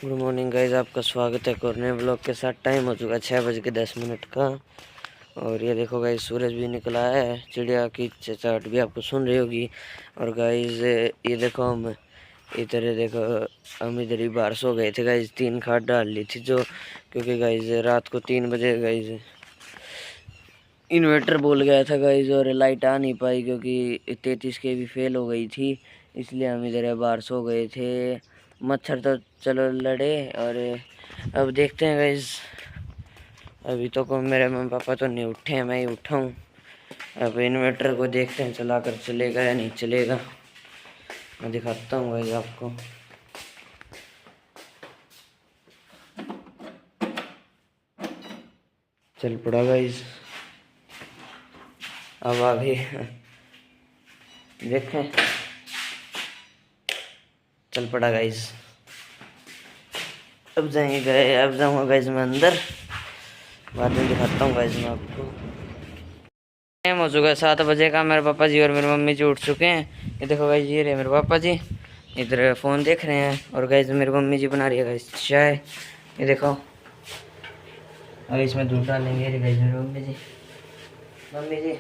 Good morning guys, आपका स्वागत है कोरने ब्लॉग के साथ। टाइम हो चुका है 6:10 का। और ये देखो गाइज, सूरज भी निकला है, चिड़िया की चहचहाट भी आपको सुन रही होगी। और गाइज ये देखो, हम इधर ही बाहर सो गए थे गाइज। 3 खाट डाल ली थी जो, क्योंकि गाइज रात को 3 बजे गाइज इन्वर्टर बोल गया था गाइज, और लाइट आ नहीं पाई क्योंकि 33 के भी फेल हो गई थी। इसलिए हम इधर बाहर सो गए थे। मच्छर तो चलो लड़े, और अब देखते हैं गाइज। अभी तो को मेरे मम्मी पापा तो नहीं उठे हैं, मैं ही उठा हूँ। अब इन्वर्टर को देखते हैं चला कर चलेगा या नहीं चलेगा। मैं दिखाता हूँ गाइज आपको। चल पड़ा गाइज, अब आगे देखें। चल पड़ा गाइज, अब जाऊँगा गाइज मैं अंदर, बाद में दिखाता हूँ गाइज मैं आपको। टाइम हो चुका है 7 बजे का। मेरे पापा जी और मेरी मम्मी जी उठ चुके हैं। ये देखो गाइज, ये रहे मेरे पापा जी, इधर फ़ोन देख रहे हैं। और गाइज मेरी मम्मी जी बना रही है गाइज चाय। ये देखो, अब इसमें दूध डालेंगे। ये गाइज मेरी मम्मी जी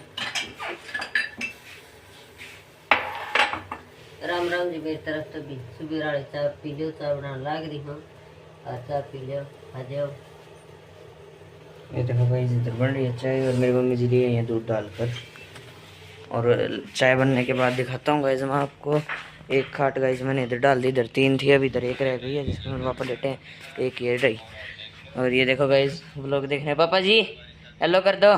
राम राम जी। मेरी तरफ तो भी सुबह वाली चाय पी लो, चाय बनाने लाग रही हूँ। चाय पी लो, आ जाओ। ये देखो गाइज, इधर बन रही है चाय और मेरी मम्मी जी दी है दूध डालकर। और चाय बनने के बाद दिखाता हूँ गाइज मैं आपको। एक खाट गाइज मैंने इधर डाल दी, इधर 3 थी, अभी इधर एक रह गई है जिसमें मेरे पापा लेटे हैं। एक ये रही। और ये देखो गाइज, व्लॉग देख रहे हैं। पापा जी हेलो कर दो।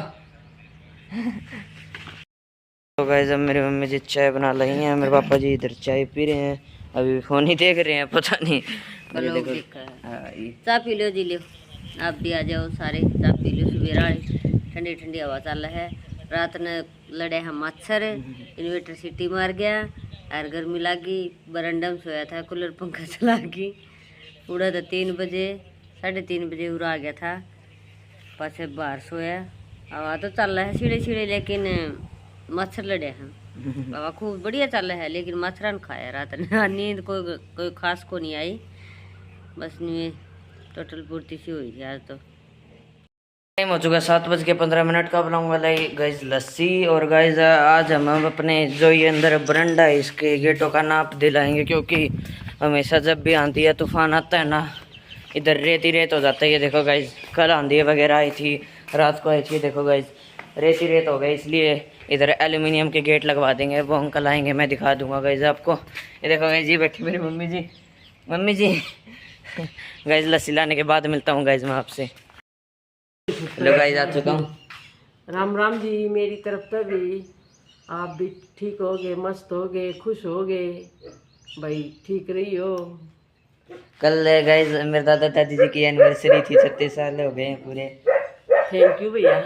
तो गाइज अब मेरी मम्मी जी चाय बना रही हैं, मेरे पापा जी इधर चाय पी रहे हैं, अभी फोन ही देख रहे हैं, पता नहीं। ये देखो, चाय पी लो जी, लो आप भी आ जाओ सारे, चाय पी लो। सुबह वाली ठंडी ठंडी हवा चल है। रात ने लड़े हम मच्छर, इन्वर्टर सीटी मार गया और गर्मी लगी। बरंडा में सोया था, कूलर पंखा चला गई। पूरा तो 3 बजे 3:30 बजे उड़ा गया था। पाछे बाहर सोया, हवा तो चल रहा है सीढ़े सीढ़े, लेकिन मच्छर लड़े हैं। हवा खूब बढ़िया चल रहा है, लेकिन मच्छर ने खाया रात ने। नींद कोई खास को नहीं आई, बस नींद टोटल पूर्ति सी हुई थी आज तो। टाइम हो चुका है 7:15 का। बनाऊंगा गाइज लस्सी। और गाइज आज हम अपने जो ये अंदर बरंडा है इसके गेटों का नाप दिलाएंगे, क्योंकि हमेशा जब भी आंधी या तूफान आता है ना, इधर रेत ही रेत हो जाता है। ये देखो गाइज, कल आंधी वगैरह आई थी, रात को आई थी, देखो गाइज रेत ही रेत हो गई। इसलिए इधर एल्यूमिनियम के गेट लगवा देंगे, वो अंकल आएंगे, मैं दिखा दूंगा गाइज आपको। ये देखो गाइज, ये बैठी मेरी मम्मी जी गाइज लस्सी लाने के बाद मिलता हूँ गाइज मैं आपसे। हेलो गाइज, आ चुका हूँ। राम राम जी। मेरी तरफ तो भी आप भी ठीक हो गए, मस्त हो गए, खुश हो गए भाई, ठीक रही हो। कल गाइज मेरे दादा दादी जी की एनिवर्सरी थी, 36 साल हो गए हैं पूरे। थैंक यू भैया।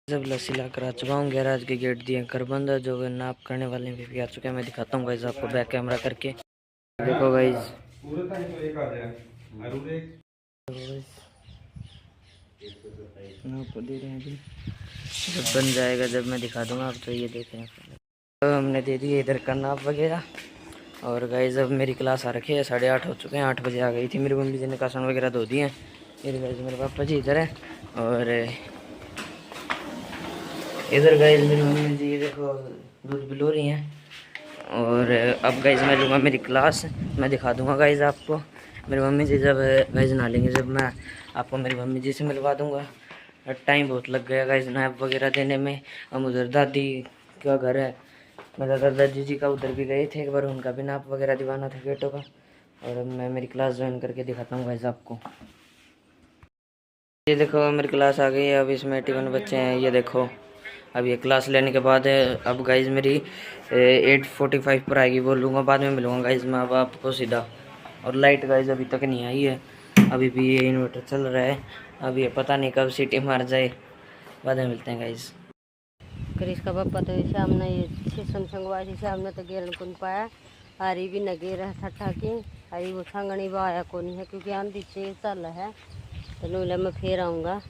जब लस्सी ला कर आ चुका हूँ, गैराज के गेट दिए कर बंद, जो नाप करने वाले भी आ चुके हैं। मैं दिखाता हूँ गाइज आपको बैक कैमरा करके। देखो गाइज, आपको दे रहे हैं अभी, जब बन जाएगा जब मैं दिखा दूंगा आप। तो ये देखें, तो हमने दे दिए इधर का नाप वगैरह। और गाइज अब मेरी क्लास आ रखी है, 8:30 हो चुके हैं। 8 बजे आ गई थी मेरी मम्मी जी ने, कासन वगैरह धो दिए हैं। ये गाइज मेरे पापा जी इधर है, और इधर गाइज मेरी मम्मी जी देखो दूध पिलो रही हैं। और अब गाइज मैं लूँगा मेरी क्लास, मैं दिखा दूँगा गाइज आपको। मेरी मम्मी जी जब गाइज नहा लेंगे, जब मैं आपको मेरी मम्मी जी से मिलवा दूँगा। टाइम बहुत लग गया गाइज नाप वगैरह देने में। हम उधर दादी का घर है, मेरा दादाजी जी का, उधर भी गए थे एक बार, उनका भी नाप वगैरह दिवाना था गेटों का। और अब मैं मेरी क्लास ज्वाइन करके दिखाता हूँ गाइज आपको। ये देखो मेरी क्लास आ गई है, अब इसमें 81 बच्चे हैं। ये देखो, अब ये क्लास लेने के बाद अब गाइज मेरी 8:45 पर आएगी, बोलूँगा बाद में मिलूँगा गाइज मैं अब आपको सीधा। और लाइट गाइज अभी तक नहीं आई है, अभी भी ये इन्वर्टर चल रहा है। अब ये पता नहीं कब सीटी मार जाए, बाद में मिलते हैं गाइज। क्रिस का पापा तो सामने ये सिस्टम संगवासी सामने तो गेरन कौन पाया, हारी भी न गेर है ठट्ठा की, हारी वो संगनी आया कौन है, क्योंकि आंधी तेज चल है। तो नूले मैं फिर आऊँगा,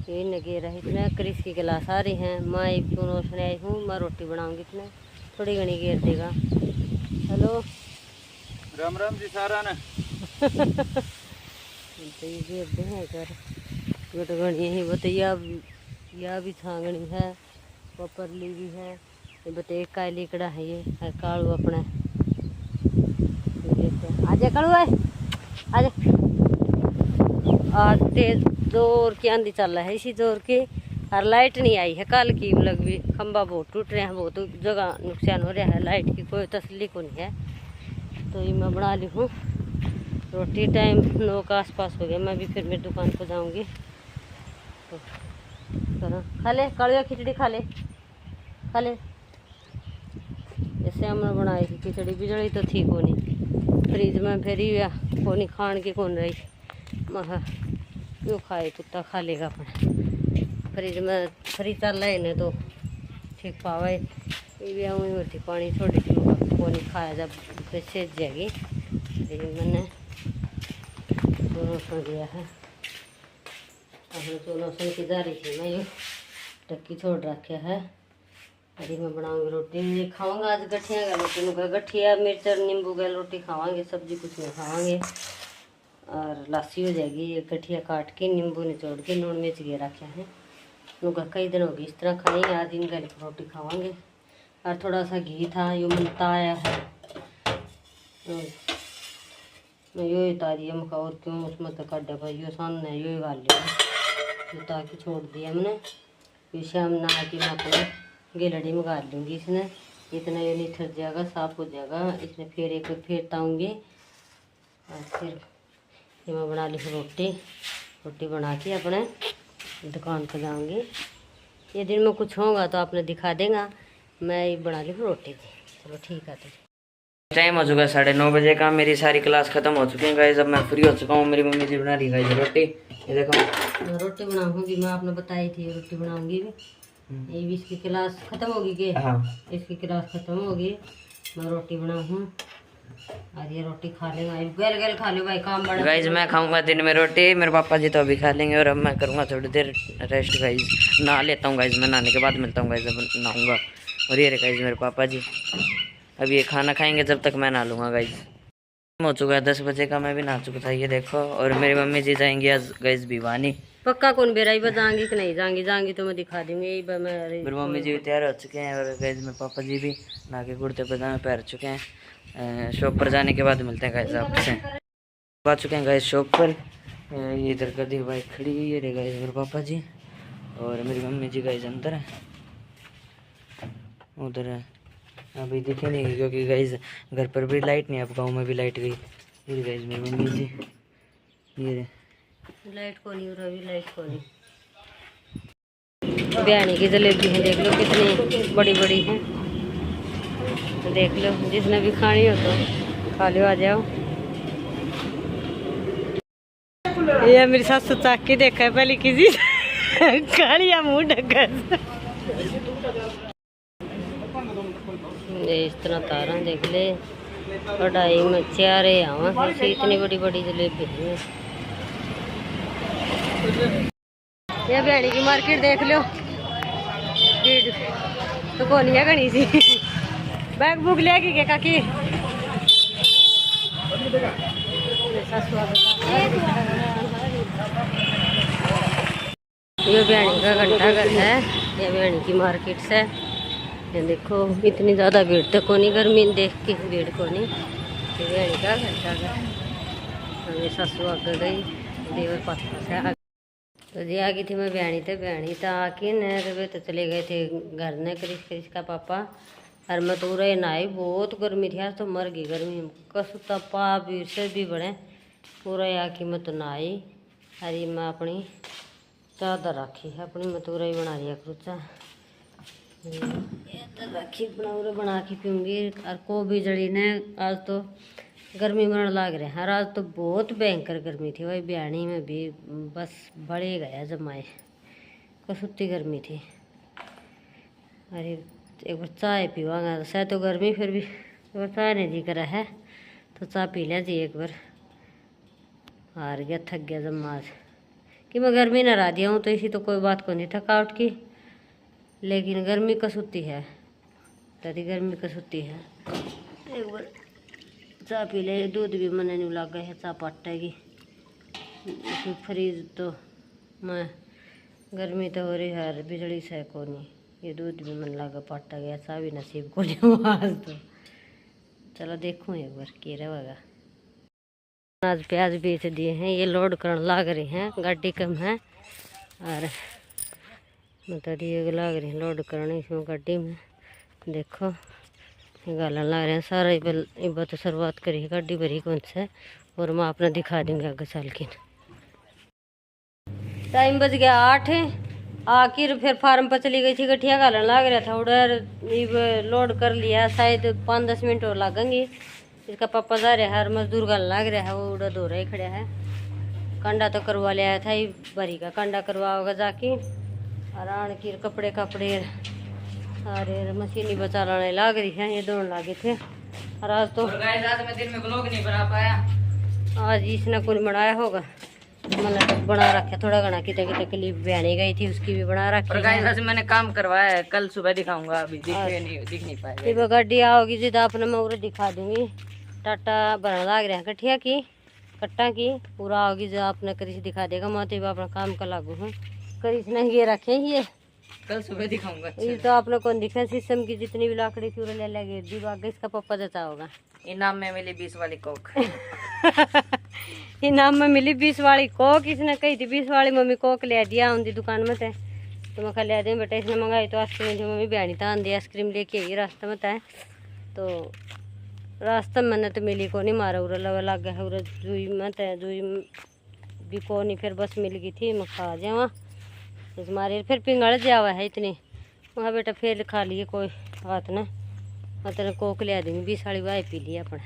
ये न गेर है इतने। क्रिस की क्लास आ रही हैं, मैं दोनों सुने आई हूँ, मैं रोटी बनाऊँगी, इतने थोड़ी घनी गेर देगा। हेलो राम राम जी सारा ने। तो ये भी है कर गटगणी ही बताइए या भी छांगनी है पपरली भी है ये बताइए काली कड़ा है ये है कालू अपना आजा कालू है आजा। आज तेज जोर की आंधी चल रहा है इसी जोर की और लाइट नहीं आई है कल की लग भी खंबा बहुत टूट रहे हैं बहुत जगह नुकसान हो रहा है लाइट की कोई तसल्ली को नहीं है। तो ये मैं बना ली हूँ रोटी टाइम 9 के आसपास हो गया मैं भी फिर मेरी दुकान पर जाऊँगी। तो खा ले कड़िया खिचड़ी खा ले जैसे हमने बनाई थी खिचड़ी बिजड़ी तो थी को नहीं फ्रिज में फिर या कोनी खान की कौन रही महा क्यों खाए कुत्ता खा लेगा अपना फ्रिज में फ्रिज चल रहे ने तो ठीक पावे ये भी आऊँ रोटी पानी थोड़ी सी कोनी खाया जब सेज जाएगी। मैंने दोनों सो गया है अपने दोनों सो की जा रही थी मैं ये टक्की छोड़ रखा है। अभी मैं बनाऊंगी रोटी खाऊंगा आज गठिया का रोटी में गठिया मिर्च और नींबू का रोटी खावांगे सब्जी कुछ नहीं खावांगे और लासी हो जाएगी। ये गठिया काट के नींबू निचोड़ के लून मिर्च गे रखा है उनका कई दिन होगी इस तरह खाई आज दिन का रोटी खावांगे। और थोड़ा सा घी था यो मनता आया है मैं यो ही तारी हम और क्यों उसमें तो कट भाई यो सामने यो ही गाल लिया ताकि छोड़ दिया हमने ये शाम नहा के मैं अपने गिलड़ी में गाल लूँगी इसने इतना ये नहीं थक जाएगा साफ हो जाएगा इसने फिर एक फेरता हूँगी और फिर ये मैं बना ली रोटी बना के अपने दुकान पर जाऊँगी। ये दिन में कुछ होगा तो आपने दिखा देगा मैं ये बना ली रोटी थी। चलो ठीक है। तो टाइम हो चुका 9:30 बजे का मेरी सारी क्लास खत्म हो चुकी है गाइस अब मैं फ्री हो चुका हूँ। मेरी मम्मी जी बना रही गाइस रोटी ये देखो रोटी बनाऊंगी मैं आपने बताई थी रोटी बनाऊंगी ये भी इसकी क्लास खत्म होगी के हाँ इसकी क्लास खत्म होगी मैं रोटी बनाऊँ और ये रोटी खा लेगा गैल गैल खा लो भाई काम बड़ा गाइस मैं खाऊंगा दिन में रोटी मेरे पापा जी तो अभी खा लेंगे और अब मैं करूंगा थोड़ी देर रेस्ट गाइस नहा लेता हूँ गाइस मैं नहाने के बाद मिलता हूँ गाइस अब नहाऊंगा। और ये रहे गाइस मेरे पापा जी अब ये खाना खाएंगे जब तक मैं नहा लूँगा गाइस। हो चुका है 10 बजे का मैं भी नहा चुका था ये देखो। और मेरी मम्मी जी जाएंगी आज गाइस भिवानी पक्का कौन बेराई जाएंगी कि नहीं जाएंगी तो मैं दिखा दूंगी यही मेरी मम्मी जी भी तैयार हो चुके हैं और गाइस मेरे पापा जी भी नहा के कुर्ते पजामे पहन चुके हैं। शॉप पर जाने के बाद मिलते हैं गाइस आपसे। आ चुके हैं गाइस शॉप पर ये इधर गदी बाइक खड़ी हुई है रे गाइस मेरे पापा जी और मेरी मम्मी जी गाइस अंदर है उधर है अभी दिखे नहीं क्योंकि गाइस घर पर भी लाइट नहीं अब गाँव में भी लाइट गई। ये गाइस मेरी मम्मी जी ये लाइट को नहीं रही लाइट को नहीं बिरयानी की जलेबी है देख लो कितनी बड़ी बड़ी है देख लो जिसने भी खानी हो तो खा लो आ जाओ। ये मेरी सास चाक के देखा है पहले किसी कालिया मुँह ढका इस तरह तारा देख ले कढ़ाई में चारे आवा इतनी बड़ी बड़ी जलेबी है। ये बिरयानी की मार्केट देख लो तो कौन है घनी सी बैग बुक ले गई क्या काकी ये बिरयानी का घंटा घर है ये बिरयानी की मार्केट से ये देखो इतनी ज़्यादा भीड़ तो कोनी गर्मी देख के भीड़ कोनी ये बिरयानी का घंटा घर हमें सासू आगे गई देवर पास से तो जी आ गई थी मैं बिरयानी तो आके न तो चले गए थे घर ने क्रिश का पापा और मैं तो रहे नहाई बहुत गर्मी थी आज तो मर गई गर्मी कसु तपा भी से भी बड़े पूरा आके मैं तो नहाई अरे मैं अपनी चादर रखी है अपनी मैं तो ही बना लिया क्रूचा रखी बना के पीऊँगी और को भी जड़ी ने आज तो गर्मी मरण लाग रहे हैं आज तो बहुत भयंकर गर्मी थी भाई बिरयानी में भी बस बड़े गया जमाए कसुत्ती गर्मी थी। अरे एक बार चाय पीवांगा तो शायद तो गर्मी फिर भी एक बार चाय नहीं जी करा है तो चाय पी लिया जी एक बार हार गया थक गया जमा कि मैं गर्मी ना रहा दिया हूँ तो इसी तो कोई बात को नहीं थकावट की लेकिन गर्मी कसुत्ती है तरी गर्मी कसुत्ती है। एक बार चाह पी ले, दूध भी मने नहीं लग गया है, चाह पटेगी फ्रीज तो मैं गर्मी तो हो रही है, बिजली से को नहीं, ये दूध भी मन लगा पट गया, चाह भी नसीब को नहीं आज तो। चलो देखूँ एक बार क्या रहेगा। आज प्याज बेच दिए हैं, ये लोड करने लग रही हैं, गाड़ी कम है और मतलब ये लग रही है लोड करने इसमें गाड़ी में। देखो गालन लग रहे हैं सारा, इब तो शुरुआत करी गाड़ी भरी कौन से, और मैं अपना दिखा दूंगी आगे चल के। टाइम बज गया 8, आखिर फिर फार्म पर चली गई थी, गठिया गालन लग रहा था उधर, इब लोड कर लिया, शायद 5-10 मिनट और लगेंगे। इसका पापा जा रहा है और मजदूर गालन लग रहा है, वो उड़ा दो रहे खड़े है। कंडा तो करवा लिया था, ये भरी का कंडा करवाओगा जाके, और आन की कपड़े सारे मशीनी बचा लाने लग रही है, ये दौड़ लागे थे। और आज तो आज मैं दिन में ब्लॉग नहीं बना पाया, आज इसने कुछ बनाया होगा, मतलब बना रखा थोड़ा घना, कितने कितने क्लिप बयानी गई थी उसकी भी बना रखी है। आज मैंने काम करवाया है, कल सुबह दिखाऊंगा, अभी दिख नहीं पाएगा। ये गाड़ी आओगी जिद आपने मैं उरे दिखा दूंगी, टाटा बना लग रहा है कठिया की कट्टा की, पूरा आओगी जो आपने करीस दिखा देगा। मैं तो अपना काम का लागू हूँ, करीस ने ये रखे ये कल सुबह दिखाऊंगा। ये तो आपने कौन दिखा, शीशम की जितनी भी लाकड़ी थी उरे ले लगे दीवार, इसका पप्पा जता होगा। इनाम में मिली 20 वाली कोक। इनाम में मिली 20 वाली कोक, इसने कही थी 20 वाली मम्मी कोक ले दिया उनकी दुकान में थे, तो मैं खा लिया दे बेटा, इसने मंगाई तो आइसक्रीम थी, मम्मी बयानी था आंधी आइसक्रीम लेके आई रास्ते में था, तो रास्ते में मैंने तो मिली को नहीं, मारा उरा लगा लग गया उरा जुई में तय जुई भी को नहीं, फिर बस मिल गई थी, मैं खा जावा इस मारे, फिर पिंगड़ जावा है इतनी, वहाँ बेटा फिर खा लिए कोई बात ना, मतलब कोक ले देंगे 20 वाली वाई पी लिया अपने,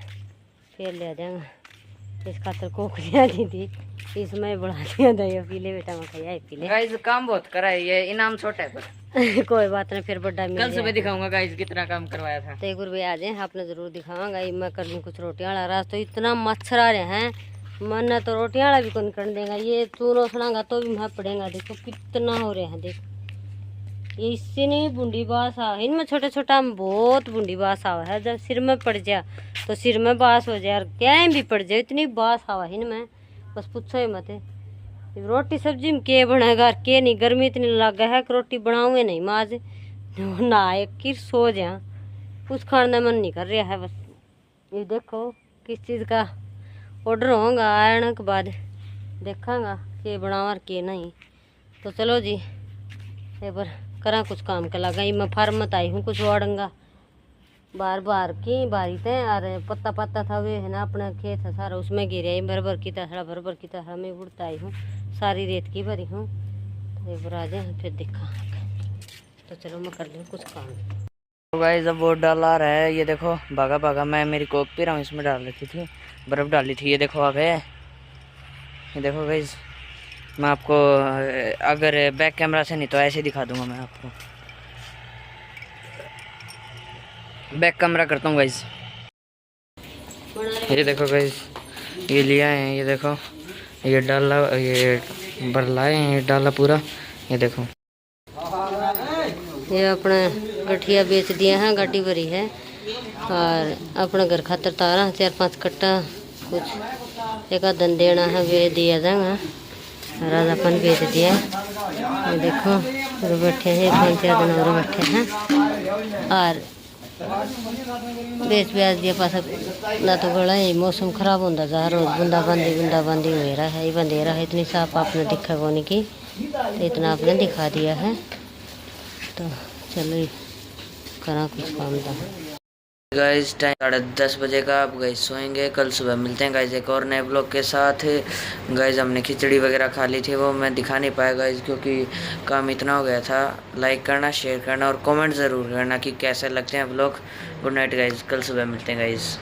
फिर ले देंगे, इस खातर कोक लिया दी थी, इसमें बढ़ा दिया दही पी ले बेटा, मैं खाई पी ले। गाइस काम बहुत करा है, ये इनाम छोटा है पर कोई बात नहीं, फिर बड़ा कल सुबह दिखाऊंगा गाइस कितना काम करवाया था। तो एक रुपये आ जाए, आपने जरूर दिखाऊंगा। मैं कर लूँ कुछ रोटियाँ वाला, रात तो इतना मच्छर आ रहे हैं, मन तो रोटियाँ वाला भी कौन कर देगा, ये चूनो सुनागा तो भी वहाँ पड़ेगा, देखो कितना हो रहे हैं, देखो ये इससे नहीं बूंदी बास आ, इनमें छोटा छोटा बहुत बूंदी बास आवा है, जब सिर में पड़ जाए तो सिर में बास हो जाए, और क्या भी पड़ जाए इतनी बास आवा इनमें, बस पूछो ही मत। रोटी सब्जी में के बनाएगा के नहीं, गर्मी इतनी लगा है कि रोटी बनाऊंगे नहीं, माज नहाए कि सो जाए, कुछ खाने मन नहीं कर रहा है। बस ये देखो किस चीज़ का ऑर्डर होगा, आने के बाद देखांगा के बनावा और के नहीं। तो चलो जी एक बार करा कुछ काम का लगा, मैं फार्म में आई हूँ, कुछ वाड़ूंगा बार की बारी थे, और पत्ता पत्ता था वे है ना, अपना खेत है सारा उसमें गिरे, भर की तरह मैं उड़ता आई हूँ, सारी रेत की भरी हूँ, तो एक बार आ जाए फिर देखा। तो चलो मैं कर लूँ कुछ काम। तो गाइस अब वो डाला रहा है, ये देखो भागा मैं मेरी कोक पी रहा हूँ, इसमें डाल रखी थी, बर्फ़ डाली थी, ये देखो आ गया, ये देखो गाइस। मैं आपको अगर बैक कैमरा से नहीं तो ऐसे दिखा दूंगा, मैं आपको बैक कैमरा करता हूँ गाइस। ये देखो गाइस, ये लिया है, ये देखो ये डाला, ये भर लाए हैं, ये डाला पूरा, ये देखो ये अपना गठिया बेच दिया है, गाड़ी भरी है, और अपना घर खातर तारा 4-5 कट्टा कुछ एक आधन देना है, वे दिया जाएगा, और आज अपन बेच दिया। ये देखो और बैठे हैं 5-4 दिन और बैठे हैं, और बेच ब्याज दिया पासा ना, तो बड़ा ही मौसम खराब होता जा, रोज बूंदाबांदी हो रहा है, ये बंधेरा है, इतनी साफ आपने दिखा कोनी की, तो इतना आपने दिखा दिया है। तो चलो करा कुछ काम था गाइस। टाइम 10:30 बजे का, आप गाइस सोएंगे, कल सुबह मिलते हैं गाइस एक और नए ब्लॉग के साथ। गाइस हमने खिचड़ी वगैरह खा ली थी, वो मैं दिखा नहीं पाया गाइस क्योंकि काम इतना हो गया था। लाइक करना, शेयर करना और कमेंट ज़रूर करना कि कैसे लगते हैं ब्लॉग। गुड नाइट गाइस, कल सुबह मिलते हैं गाइस।